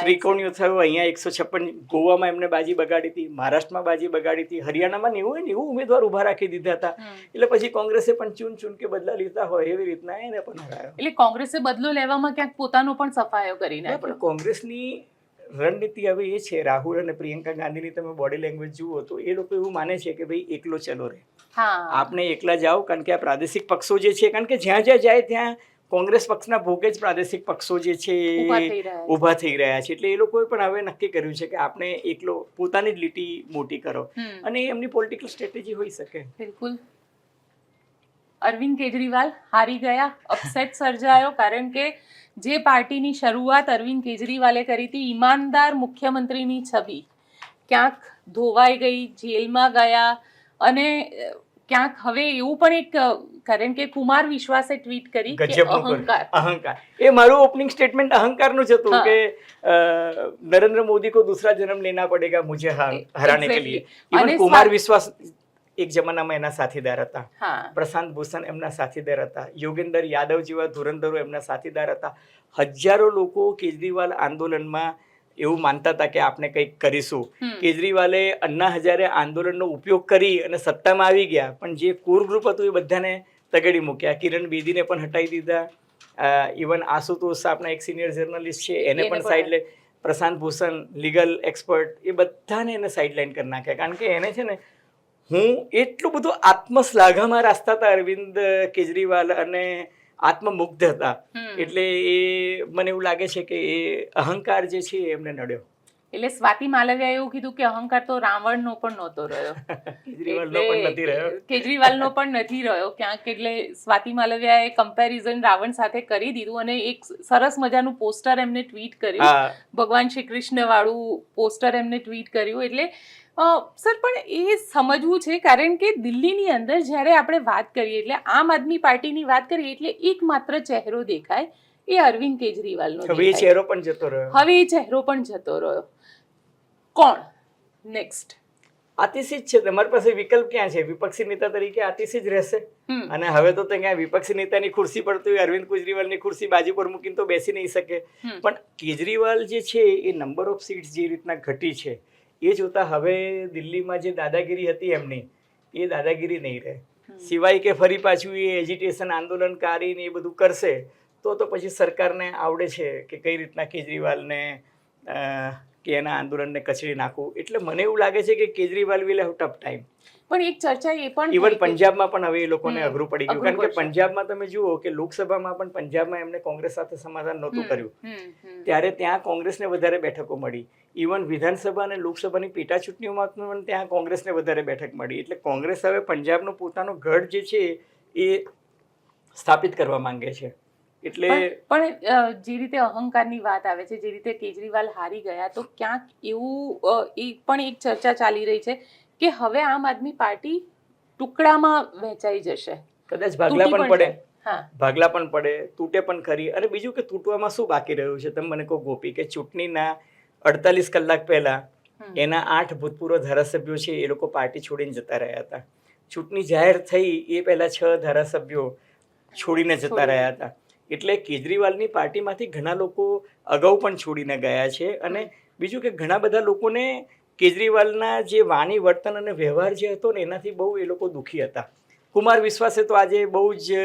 ત્રિકોણીઓ થયો, અહીંયા 156, ગોવામાં એમને બાજી બગાડી હતી, મહારાષ્ટ્રમાં બાજી બગાડી હતી, હરિયાણામાં 90 ઉમેદવાર ઉભા રાખી દીધા હતા. એટલે પછી કોંગ્રેસે પણ ચૂન કે બદલા લીધા હોય એવી રીતના એને પણ હરાયો. એટલે કોંગ્રેસે બદલો લેવામાં ક્યાંક પોતાનો પણ સફાયો કરી પણ નાખ્યો. કોંગ્રેસની રણનીતિ હવે એ છે, રાહુલ અને પ્રિયંકા ગાંધીની તમે બોડી લેંગ્વેજ જુઓ તો એ લોકો એવું માને છે કે ભાઈ એકલો ચલો રે, આપને એકલા જાઓ. કારણ કે આ પ્રાદેશિક પક્ષો જે છે, કારણ કે જ્યાં જ્યાં જાય ત્યાં કોંગ્રેસ પક્ષના ભોગે જ પ્રાદેશિક પક્ષો જે છે ઊભા થઈ રહ્યા છે. એટલે એ લોકોએ પણ હવે નક્કી કર્યું છે કે આપણે એકલો પોતાની જ લીટી મોટી કરો, અને એમની પોલિટિકલ સ્ટ્રેટેજી હોઈ શકે. બિલકુલ. અરવિંદ કેજરીવાલ હારી ગયા, અપસેટ સર્જાયો, કારણ કે જે પાર્ટીની શરૂઆત અરવિંદ કેજરીવાલે કરી હતી, ઈમાનદાર મુખ્યમંત્રીની છબી ક્યાંક ધોવાઈ ગઈ, જેલમાં ગયા. અને ક્યાંક હવે એવું પણ એક, કારણ કે કુમાર વિશ્વાસે ટ્વીટ કરી કે અહંકાર, એ મારું ઓપનિંગ સ્ટેટમેન્ટ અહંકારનું જ હતું કે નરેન્દ્ર મોદી કો દૂસરા જન્મ લેના પડેગા મુझे હરાને કે લીએ. ઇવન કુમાર વિશ્વાસ એક જમાનામાં એના સાથીદાર હતા, પ્રશાંત ભૂષણ એમના સાથીદાર હતા, યોગેન્દર યાદવ જેવા ધુરંધરો એમના સાથીદાર હતા. હજારો લોકો કેજરીવાલ આંદોલનમાં એવું માનતા હતા કે આપણે કંઈક કરીશું. કેજરીવાલે અન્ના હજારે આંદોલનનો ઉપયોગ કરી અને સત્તામાં આવી ગયા, પણ જે કોર ગ્રુપ હતું એ બધાને તગડી મૂક્યા. કિરણ બેદીને પણ હટાવી દીધા. ઇવન આશુતોષ આપણા એક સિનિયર જર્નલિસ્ટ છે એને પણ સાઈડ લે, પ્રશાંત ભૂષણ લીગલ એક્સપર્ટ, એ બધાને એને સાઈડલાઈન કરી નાખ્યા. કારણ કે એને છે ને, હું એટલું બધું આત્મશ્લાઘામાં રાખતા હતા અરવિંદ કેજરીવાલ, અને આત્મમુગ્ધ હતા. એટલે એ મને એવું લાગે છે કે એ અહંકાર જે છે એમને નડ્યો. એટલે સ્વાતિ માલવિયાએ એવું કીધું કે અહંકાર તો રાવણનો પણ નહોતો રહ્યો, કેજરીવાલનો પણ નથી રહ્યો, કેજરીવાલનો પણ નથી રહ્યો ક્યાંક. એટલે સ્વાતિ માલવિયાએ કમ્પેરિઝન રાવણ સાથે કરી દીધું, અને એક સરસ મજાનું પોસ્ટર એમને ટ્વીટ કર્યું, ભગવાન શ્રી કૃષ્ણ વાળું પોસ્ટર એમને ટ્વીટ કર્યું. એટલે સર પણ એ સમજવું છે, કારણ કે દિલ્હીની અંદર જ્યારે આપણે વાત કરીએ, એટલે આમ આદમી પાર્ટીની વાત કરીએ, એટલે એકમાત્ર ચહેરો દેખાય એ અરવિંદ કેજરીવાલનો. હવે એ ચહેરો પણ જતો રહ્યો. હવે એ ચહેરો પણ જતો રહ્યો. કોણ નેક્સ્ટ? આતિશી જ છે. તમારી પાસે વિકલ્પ ક્યાં છે? વિપક્ષી નેતા તરીકે આતિશી જ રહેશે. અને હવે તો ત્યાં વિપક્ષી નેતાની ખુરશી પડતી હોય, અરવિંદ કેજરીવાલની ખુરશી બાજુ પર મૂકીને તો બેસી નહીં શકે. પણ કેજરીવાલ જે છે એ નંબર ઓફ સીટ્સ જે રીતના ઘટી છે એ જોતા હવે દિલ્હીમાં જે દાદાગીરી હતી એમની, એ દાદાગીરી નહીં રહે. સિવાય કે ફરી પાછું એ એજિટેશન આંદોલનકારી ને એ બધું કરશે તો પછી સરકારને આવડે છે કે કઈ રીતના કેજરીવાલને કે એના આંદોલનને કચડી નાખવું. એટલે મને એવું લાગે છે કે Kejriwal will have tough time. પણ એક ચર્ચા એ પણ, ઇવન પંજાબમાં પણ હવે એ લોકોને અઘરું પડી ગયું, કારણ કે પંજાબમાં તમે જુઓ કે લોકસભામાં પણ પંજાબમાં એમને કોંગ્રેસ સાથે સમાધાન નહોતું કર્યું, ત્યારે ત્યાં કોંગ્રેસને વધારે બેઠકો મળી. ઇવન વિધાનસભા અને લોકસભાની પેટા ચૂંટણીઓમાં પણ ત્યાં કોંગ્રેસને વધારે બેઠક મળી. એટલે કોંગ્રેસ હવે પંજાબનો પોતાનો ગઢ જે છે એ સ્થાપિત કરવા માંગે છે. એટલે પણ જે રીતે અહંકારની વાત આવે છે, જે રીતે કેજરીવાલ હારી ગયા, તો ક્યાંક એવું એ પણ એક ચર્ચા ચાલી રહી છે કે હવે આમ આદમી પાર્ટી ટુકડામાં વહેંચાઈ જશે, કદાચ ભાગલા તૂટી પણ પડે, જાય. હા, ભાગલા પણ પડે, તૂટે પણ ખરી. અને બીજું કે તૂટવામાં શું બાકી રહ્યું છે તમે મને કહો ગોપી, કે ચૂંટણીના 48 કલાક પહેલા એના 8 ભૂતપૂર્વ ધારાસભ્યો છે એ લોકો પાર્ટી છોડીને જતા રહ્યા હતા. ચૂંટણી જાહેર થઈ એ પહેલા 6 ધારાસભ્યો છોડીને જતા રહ્યા હતા. એટલે કેજરીવાલની પાર્ટીમાંથી ઘણા લોકો અગાઉ પણ છોડીને ગયા છે. અને બીજું કે ઘણા બધા લોકોને કેજરીવાલના જે વાણી વર્તન અને વ્યવહાર જે હતો ને એનાથી બહુ એ લોકો દુઃખી હતા. કુમાર વિશ્વાસે તો આજે બહુ જ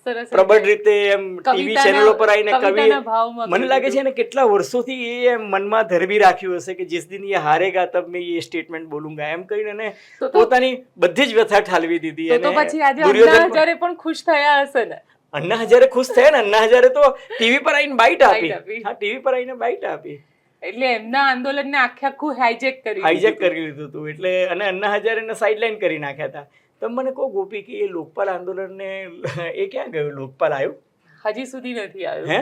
સરસ પ્રબળ રીતે એમ ટીવી ચેનલો પર આવીને કવિતાના ભાવમાં મને લાગે છે ને કેટલા વર્ષોથી એ એમ મનમાં ધરબી રાખ્યું હશે કે જીસ દિન એ હારેગા તબ મેં એ સ્ટેટમેન્ટ બોલુંગા એમ કહીને ને પોતાની બધી જ વ્યથા ઠાલવી દીધી. તો પછી આજે અન્ના હજારે પણ ખુશ થયા હશે ને? અન્ના હજારે ખુશ થયા ને. અન્ના હજારે તો ટીવી પર આવીને બાઇટ આપી. હા, ટીવી પર આવીને બાઇટ આપી. એટલે એમના આંદોલનને આખું હાઈજેક કરી લીધું હતું. એટલે અને અન્ના હજારેને સાઇડલાઇન કરી નાખ્યા હતા. તમે મને કહો ગોપી કે એ લોકપાલ આંદોલનને એ ક્યાં ગયું? લોકપાલ આવ્યું? હજી સુધી નથી આવ્યું. હે?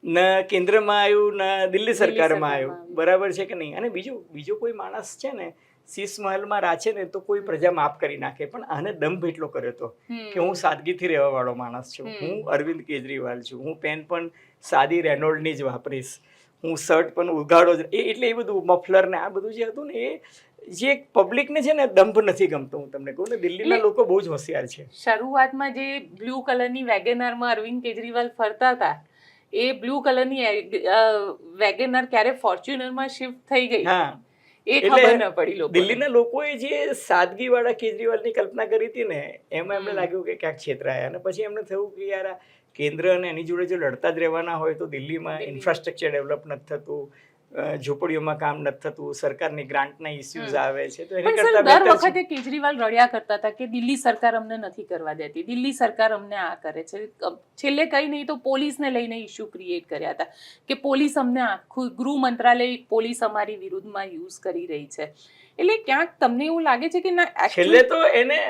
ન કેન્દ્રમાં આવ્યું, ન દિલ્હી સરકારમાં આવ્યું. બરાબર છે કે નહીં? અને બીજો કોઈ માણસ છે ને શીશ મહેલમાં રાચે ને તો કોઈ પ્રજા માફ કરી નાખે, પણ આને દંભ એટલો કર્યો હતો કે હું સાદગીથી રહેવા વાળો માણસ છું. હું અરવિંદ કેજરીવાલ છું. હું પેન પણ સાદી રેનોલ્ડની જ વાપરીશ. હું શર્ટ પણ ઉઘાડો જ. એટલે એ બધું મફલર ને આ બધું જે હતું ને એ જે પબ્લિકને છે ને દંભ નથી ગમતો. હું તમને કહું ને દિલ્હીના લોકો બહુ જ હોશિયાર છે. શરૂઆતમાં જે બ્લુ કલરની વેગેનારમાં અરવિંદ કેજરીવાલ ફરતા હતા, એ બ્લુ કલરની વેગેનાર ક્યારે ફોર્ચ્યુનરમાં શિફ્ટ થઈ ગઈ એ ખબર ન પડી લોકો. દિલ્હીના લોકોએ જે સાદગી વાળા કેજરીવાલની કલ્પના કરી હતી ને એમાં એમને લાગ્યું કે ક્યાંક છેતરાયા. અને પછી એમને થયું કે યાર આ કેન્દ્ર અને એની જોડે જો લડતા જ રહેવાના હોય તો દિલ્હીમાં ઇન્ફ્રાસ્ટ્રક્ચર ડેવલપ નથી થતું, ઝૂંપડીઓમાં કામ નથી થતું, સરકારની ગ્રાન્ટના ઇસ્યુઝ આવે છે. તો એની કરતા દર વખતે કેજરીવાલ રડ્યા કરતા હતા કે દિલ્હી સરકાર અમને નથી કરવા દેતી, દિલ્હી સરકાર અમને આ કરે છે. છેલ્લે કઈ નહીં તો પોલીસને લઈને ઇસ્યુ ક્રિએટ કર્યા હતા કે પોલીસ અમને આખું ગૃહ મંત્રાલય પોલીસ અમારી વિરુદ્ધમાં યુઝ કરી રહી છે. એટલે ક્યાંક તમને એવું લાગે છે કે ના છેલ્લે તો એને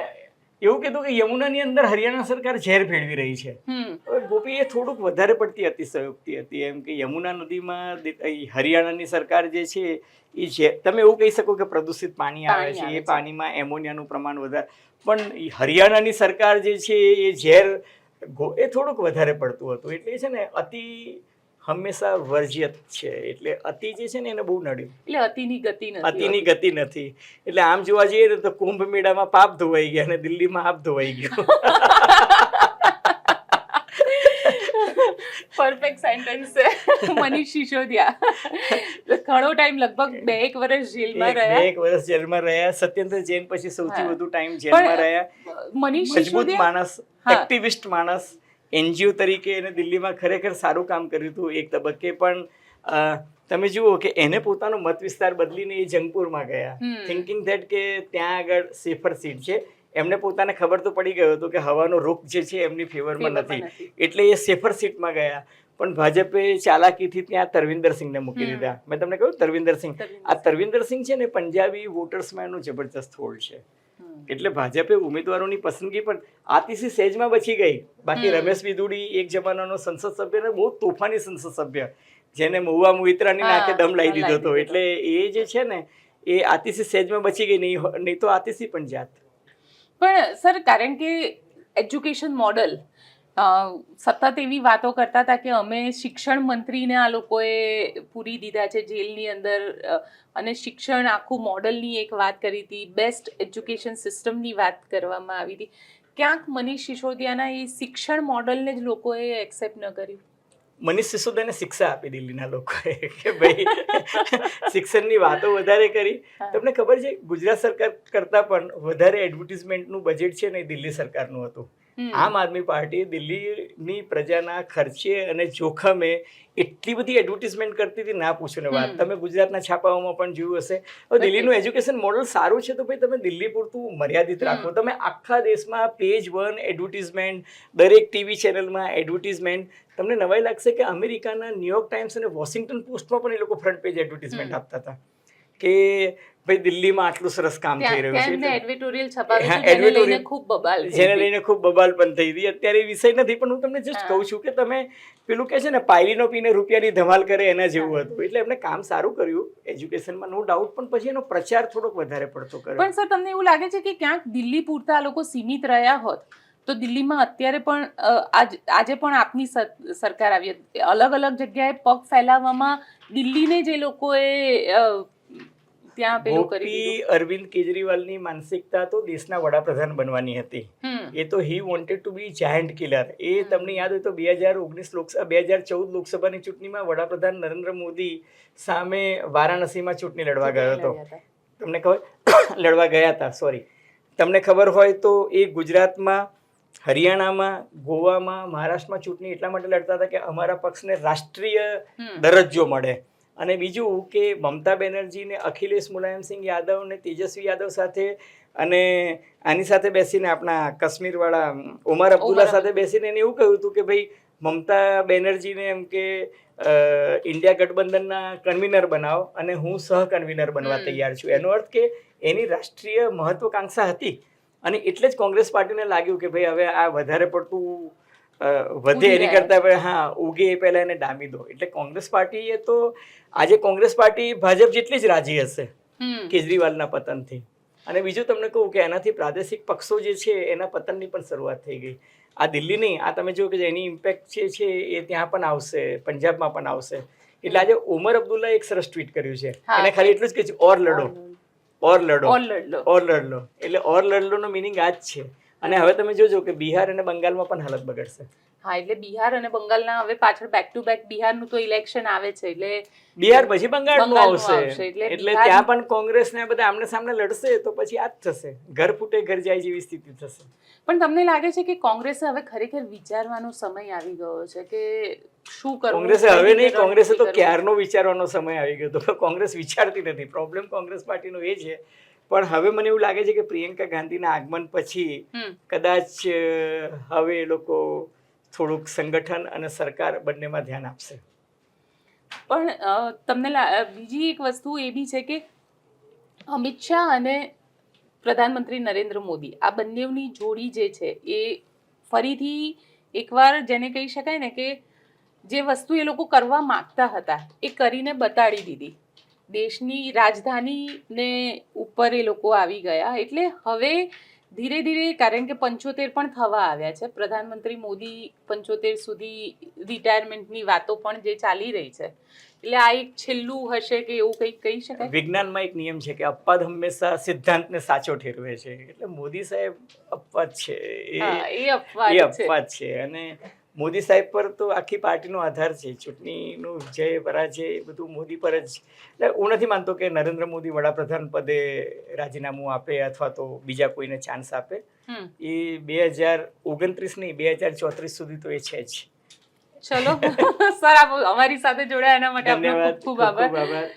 એવું કીધું કે યમુનાની અંદર હરિયાણા સરકાર ઝેર ભેળવી રહી છે. ગોપી એ થોડુંક વધારે પડતી અતિશયોક્તિ હતી. એમ કે યમુના નદીમાં હરિયાણાની સરકાર જે છે એ ઝેર, તમે એવું કહી શકો કે પ્રદૂષિત પાણી આવે છે, એ પાણીમાં એમોનિયાનું પ્રમાણ વધારે, પણ હરિયાણાની સરકાર જે છે એ ઝેર એ થોડુંક વધારે પડતું હતું. એટલે છે ને અતિ હંમેશા વર્જિત છે. એટલે અતિ જે છે ને એને બહુ નડ્યું. એટલે અતિની ગતિ નથી. એટલે આમ જોવા જઈએ ને તો કુંભ મેળામાં પાપ ધોવાઈ ગયા અને દિલ્હીમાં આપ ધોવાઈ ગયો. પરફેક્ટ સેન્ટેન્સ છે. મનીષ સિસોદિયા ઘણો ટાઈમ લગભગ 2-1 વર્ષ જેલમાં રહ્યા. 2-1 વર્ષ જેલમાં રહ્યા. સત્યેન્દ્ર જૈન પછી સૌથી વધુ ટાઈમ જેલમાં રહ્યા. મનીષ મજબૂત માણસ, એક્ટિવિસ્ટ માણસ, એનજીઓ તરીકે એને દિલ્હીમાં ખરેખર સારું કામ કર્યું હતું એક તબક્કે. પણ તમે જુઓ કે એને પોતાનો મત વિસ્તાર બદલીને એ જંગપુરમાં ગયા, થિંકિંગ ધેટ કે ત્યાં આગળ સેફર સીટ છે. એમને પોતાને ખબર તો પડી ગયો હતો કે હવાનો રૂખ જે છે એમની ફેવરમાં નથી, એટલે એ સેફર સીટમાં ગયા. પણ ભાજપે ચાલાકીથી ત્યાં તરવિંદર સિંહને મૂકી દીધા. મેં તમને કહ્યું તરવિંદર સિંહ, આ તરવિંદર સિંહ છે ને પંજાબી વોટર્સમાં એનું જબરજસ્ત હોલ્ડ છે. એટલે ભાજપે ઉમેદવારોની પસંદગી પણ આતિશી સહેજમાં બચી ગઈ. બાકી રમેશ વિધુડી એક જમાનાનો સંસદ સભ્ય ને બહુ તોફાની સંસદ સભ્ય, જેને મહુવા મોહિત્રાની નાકે દમ લાવી દીધો હતો. એટલે એ જે છે ને એ આતિશી સહેજમાં બચી ગઈ, નહીં તો આતિશી પણ જાત. પણ સર, કારણ કે એજ્યુકેશન મોડલ સતત એવી વાતો કરતા હતા કે અમે શિક્ષણ મંત્રીને આ લોકોએ પૂરી દીધા છે જેલની અંદર, અને શિક્ષણ આખું મોડલની એક વાત કરી હતી, બેસ્ટ એજ્યુકેશન સિસ્ટમની વાત કરવામાં આવી હતી. ક્યાંક મનીષ સિસોદિયાના એ શિક્ષણ મોડલને જ લોકોએ એક્સેપ્ટ ન કર્યું. મનીષ સિસોદિયાને શિક્ષા આપી દિલ્હીના લોકોએ કે ભાઈ શિક્ષણની વાતો વધારે કરી. તમને ખબર છે ગુજરાત સરકાર કરતાં પણ વધારે એડવર્ટિઝમેન્ટનું બજેટ છે ને દિલ્હી સરકારનું હતું. આમ આદમી પાર્ટી દિલ્હીની પ્રજાના ખર્ચે અને જોખમે એટલી બધી એડવર્ટિઝમેન્ટ કરતી હતી, ના પૂછો ને વાત. તમે ગુજરાતના છાપાઓમાં પણ જોયું હશે. દિલ્હીનું એજ્યુકેશન મોડલ સારું છે તો ભાઈ તમે દિલ્હી પૂરતું મર્યાદિત રાખો. તમે આખા દેશમાં પેજ 1 એડવર્ટિઝમેન્ટ, દરેક ટીવી ચેનલમાં એડવર્ટિઝમેન્ટ. તમને નવાઈ લાગશે કે અમેરિકાના ન્યુયોર્ક ટાઈમ્સ અને વોશિંગ્ટન પોસ્ટમાં પણ એ લોકો ફ્રન્ટ પેજ એડવર્ટિઝમેન્ટ આપતા હતા કે ભાઈ દિલ્હીમાં આટલું સરસ કામ થઈ રહ્યું છે ત્યાં એટલે એડવેટોરિયલ છપાવ્યું હા, હતું, જેને લઈને editorial. ખૂબ બબાલ થઈ જેને હતી. લઈને ખૂબ બબાલ પણ થઈ હતી. અત્યારે એ વિષય નથી, પણ હું તમને જસ્ટ હા. કહું છું કે તમે પેલું કહે છે ને પાયલીનો પીને રૂપિયાની ધમાલ કરે એના જેવું હતું. એટલે એમને કામ સારું કર્યું એજ્યુકેશનમાં, નો ડાઉટ, પણ પછી એનો પ્રચાર થોડોક વધારે પડતો કર્યો. પણ સર તમને એવું લાગે છે કે ક્યાંક દિલ્હી પૂરતા આ લોકો સીમિત રહ્યા હોત તો દિલ્હીમાં અત્યારે પણ આજે પણ આપની સરકાર આવી હતી. અલગ અલગ જગ્યાએ પગ ફેલાવવામાં દિલ્હીને જે લોકોએ ત્યાં પેલું કરી ગોપી દીધું. અરવિંદ કેજરીવાલની માનસિકતા તો દેશના વડાપ્રધાન બનવાની હતી. એ તો he wanted to be giant killer. એ તમને યાદ હોય તો 2014 લોકસભાની ચૂંટણીમાં વડાપ્રધાન નરેન્દ્ર મોદી સામે વારાણસીમાં ચૂંટણી લડવા ગયો હતો. તમને ખબર લડવા ગયા હતા, સોરી. તમને ખબર હોય તો એ ગુજરાતમાં, હરિયાણામાં, ગોવામાં, મહારાષ્ટ્રમાં ચૂંટણી એટલા માટે લડતા હતા કે અમારા પક્ષને રાષ્ટ્રીય દરજ્જો મળે. અને બીજું કે મમતા બેનર્જીને અખિલેશ મુલાયમસિંહ યાદવ ને તેજસ્વી યાદવ સાથે અને આની સાથે બેસીને આપણા કાશ્મીરવાળા ઉમર અબ્દુલ્લા સાથે બેસીને એને એવું કહ્યું હતું કે ભાઈ મમતા બેનર્જીને એમ કે ઇન્ડિયા ગઠબંધનના કન્વીનર બનાવો અને હું સહ કન્વીનર બનવા તૈયાર છું. એનો અર્થ કે એની રાષ્ટ્રીય મહત્વકાંક્ષા હતી. અને એટલે જ કોંગ્રેસ પાર્ટીને લાગ્યું કે ભાઈ હવે આ વધારે પડતું વધે એની કરતા હા ઉગે એ પહેલા એને ડામી દો. એટલે કોંગ્રેસ પાર્ટી એ તો આજે કોંગ્રેસ પાર્ટી ભાજપ જેટલી જ રાજી હશે કેજરીવાલના પતનથી. અને બીજું તમને કહું કે એનાથી પ્રાદેશિક પક્ષો જે છે એના પતનની પણ શરૂઆત થઈ ગઈ. આ દિલ્હી નહીં, આ તમે જુઓ કે એની ઇમ્પેક્ટ જે છે એ ત્યાં પણ આવશે, પંજાબમાં પણ આવશે. એટલે આજે ઉમર અબ્દુલ્લા એક સરસ ટ્વીટ કર્યું છે, એને ખાલી એટલું જ કહે છે ઓર લડો, ઓર લડો, ઓર લડલો. એટલે ઓર લડલો નો મિનિંગ આ જ છે. અને હવે તમે જોજો કે બિહાર અને બંગાળમાં પણ હાલત બગડશે. હા, એટલે બિહાર અને બંગાળના હવે પાછળ બેક ટુ બેક બિહારનું તો ઇલેક્શન આવે છે, એટલે બિહાર પછી બંગાળનું આવશે. એટલે એટલે ત્યાં પણ કોંગ્રેસ ને બધા આમને સામને લડશે તો પછી આ જ થશે, ઘર ફૂટે ઘર જાય જેવી સ્થિતિ થશે. પણ તમને લાગે છે કે કોંગ્રેસે હવે ખરેખર વિચારવાનો સમય આવી ગયો છે કે શું કરવું? કોંગ્રેસે હવે નહીં, કોંગ્રેસે તો ક્યારનો વિચારવાનો સમય આવી ગયો હતો. કોંગ્રેસ વિચારતી નથી. પ્રોબ્લેમ કોંગ્રેસ પાર્ટીનો એ છે. પણ હવે મને એવું લાગે છે કે પ્રિયંકા ગાંધીના આગમન પછી કદાચ હવે એ લોકો થોડુંક સંગઠન અને સરકાર બંનેમાં ધ્યાન આપશે. પણ તમને બીજી એક વસ્તુ એ બી છે કે અમિત શાહ અને પ્રધાનમંત્રી નરેન્દ્ર મોદી આ બંનેની જોડી જે છે એ ફરીથી એકવાર જેને કહી શકાય ને કે જે વસ્તુ એ લોકો કરવા માંગતા હતા એ કરીને બતાડી દીધી. દેશની રાજધાનીને ઉપર એ લોકો આવી ગયા. એટલે હવે ધીરે ધીરે, કારણ કે 75 પણ થવા આવ્યા છે, પ્રધાનમંત્રી મોદી 75 સુધી રિટાયરમેન્ટની વાતો પણ જે ચાલી રહી છે, એટલે આ એક છેલ્લું હશે કે એવું કંઈક કહી શકાય. વિજ્ઞાનમાં એક નિયમ છે કે અપવાદ હંમેશા સિદ્ધાંતને સાચો ઠેરવે છે. એટલે મોદી સાહેબ અપવાદ છે, એ અપવાદ છે. અને મોદી સાહેબ પર તો આખી પાર્ટીનો આધાર છે. ચૂંટણીનું જય પરાજય બધું મોદી પર જ. એટલે હું નથી માનતો કે નરેન્દ્ર મોદી વડાપ્રધાન પદે રાજીનામું આપે અથવા તો બીજા કોઈને ચાન્સ આપે. એ 2029 નહીં 2034 સુધી તો એ છે જ. ચલો સર, આપ અમારી સાથે જોડાયા એના માટે આપનો ખૂબ ખૂબ આભાર.